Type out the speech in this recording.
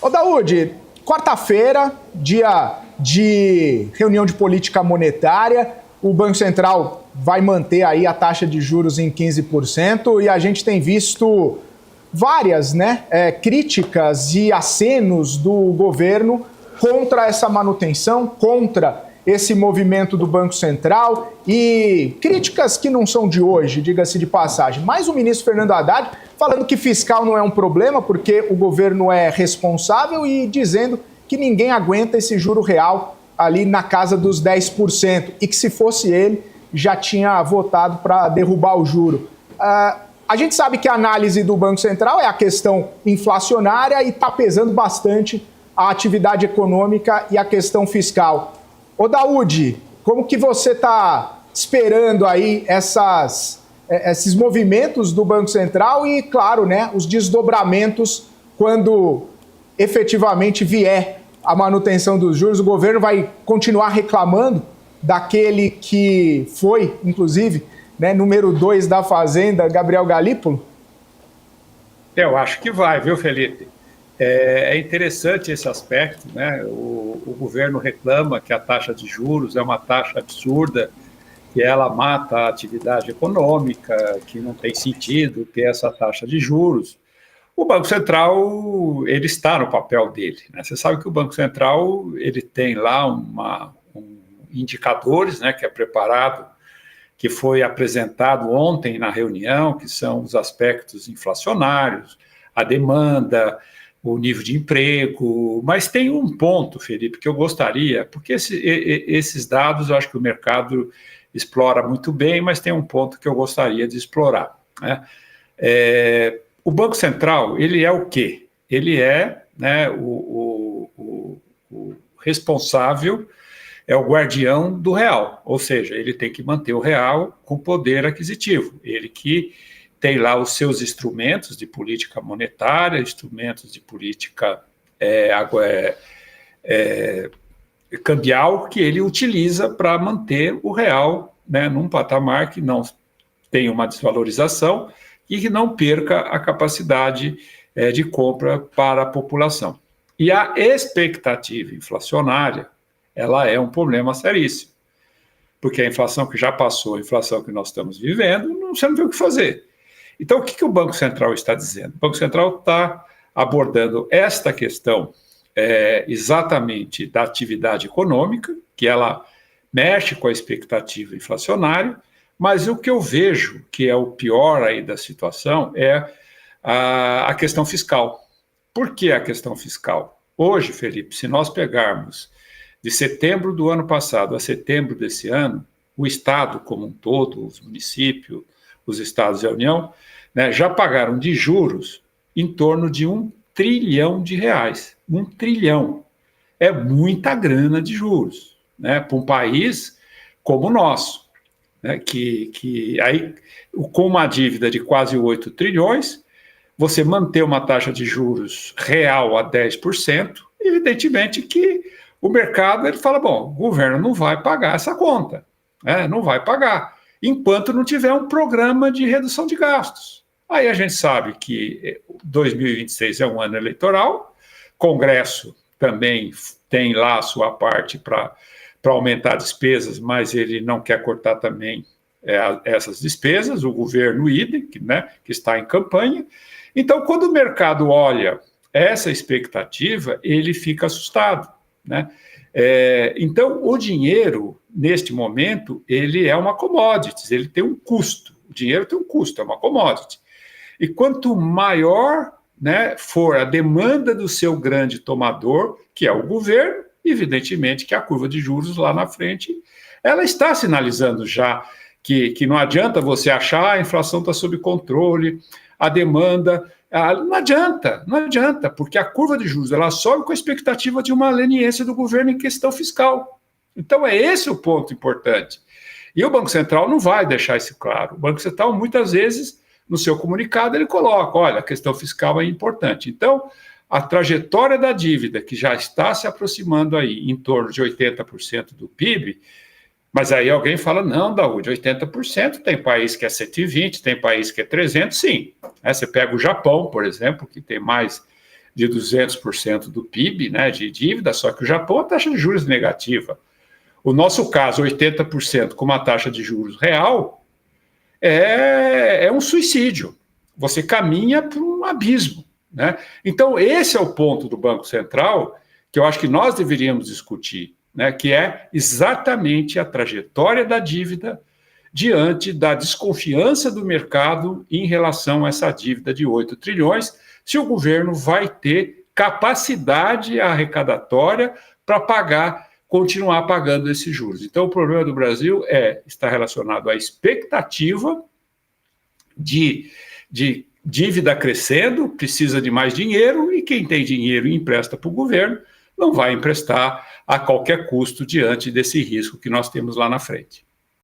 Ô, Daúde, quarta-feira, dia de reunião de política monetária, o Banco Central vai manter aí a taxa de juros em 15% e a gente tem visto várias críticas e acenos do governo contra essa manutenção, contra esse movimento do Banco Central e críticas que não são de hoje, diga-se de passagem. Mas o ministro Fernando Haddad falando que fiscal não é um problema porque o governo é responsável e dizendo que ninguém aguenta esse juro real ali na casa dos 10% e que se fosse ele já tinha votado para derrubar o juro. A gente sabe que a análise do Banco Central é a questão inflacionária e está pesando bastante a atividade econômica e a questão fiscal. Ô Daúde, como que você está esperando aí esses movimentos do Banco Central e, claro, os desdobramentos quando efetivamente vier a manutenção dos juros? O governo vai continuar reclamando daquele que foi, inclusive, número 2 da Fazenda, Gabriel Galípolo? Eu acho que vai, viu, Felipe? É interessante esse aspecto, né? O governo reclama que a taxa de juros é uma taxa absurda, que ela mata a atividade econômica, que não tem sentido ter essa taxa de juros. O Banco Central, ele está no papel dele, né? Você sabe que o Banco Central, ele tem lá indicadores, né, que é preparado, que foi apresentado ontem na reunião, que são os aspectos inflacionários, a demanda, o nível de emprego, mas tem um ponto, Felipe, que eu gostaria, porque esses dados eu acho que o mercado explora muito bem, mas tem um ponto que eu gostaria de explorar, né? O Banco Central, ele é o quê? Ele é, né, o responsável, é o guardião do real, ou seja, ele tem que manter o real com poder aquisitivo, ele que tem lá os seus instrumentos de política monetária, instrumentos de política cambial que ele utiliza para manter o real, né, num patamar que não tenha uma desvalorização e que não perca a capacidade de compra para a população. E a expectativa inflacionária, ela é um problema seríssimo, porque a inflação que já passou, a inflação que nós estamos vivendo, você não tem o que fazer. Então, o que o Banco Central está dizendo? O Banco Central está abordando esta questão exatamente da atividade econômica, que ela mexe com a expectativa inflacionária, mas o que eu vejo que é o pior aí da situação é a questão fiscal. Por que a questão fiscal? Hoje, Felipe, se nós pegarmos de setembro do ano passado a setembro desse ano, o Estado como um todo, os municípios, os estados e a União, né, já pagaram de juros em torno de R$1 trilhão. R$1 trilhão. É muita grana de juros, né, para um país como o nosso, né, que aí, com uma dívida de quase 8 trilhões, você manter uma taxa de juros real a 10%, evidentemente que o mercado ele fala, bom, o governo não vai pagar essa conta, né, não vai pagar, enquanto não tiver um programa de redução de gastos. Aí a gente sabe que 2026 é um ano eleitoral, Congresso também tem lá a sua parte para aumentar despesas, mas ele não quer cortar também essas despesas, o governo idem, que está em campanha. Então, quando o mercado olha essa expectativa, ele fica assustado, né? Então, o dinheiro, neste momento, ele é uma commodity, ele tem um custo. O dinheiro tem um custo, é uma commodity. E quanto maior, né, for a demanda do seu grande tomador, que é o governo, evidentemente que a curva de juros lá na frente, ela está sinalizando já que não adianta você achar a inflação está sob controle, a demanda... não adianta, porque a curva de juros ela sobe com a expectativa de uma leniência do governo em questão fiscal. Então, é esse o ponto importante. E o Banco Central não vai deixar isso claro. O Banco Central, muitas vezes, no seu comunicado, ele coloca, olha, a questão fiscal é importante. Então, a trajetória da dívida, que já está se aproximando aí em torno de 80% do PIB, mas aí alguém fala, não, Daúde, 80%, tem país que é 120%, tem país que é 300%, sim. Você pega o Japão, por exemplo, que tem mais de 200% do PIB, né, de dívida, só que o Japão a taxa de juros é negativa. O nosso caso, 80% com uma taxa de juros real, é um suicídio. Você caminha para um abismo, né? Então, esse é o ponto do Banco Central que eu acho que nós deveríamos discutir, né, que é exatamente a trajetória da dívida diante da desconfiança do mercado em relação a essa dívida de 8 trilhões, se o governo vai ter capacidade arrecadatória para continuar pagando esses juros. Então, o problema do Brasil está relacionado à expectativa de dívida crescendo, precisa de mais dinheiro, e quem tem dinheiro e empresta para o governo não vai emprestar a qualquer custo diante desse risco que nós temos lá na frente.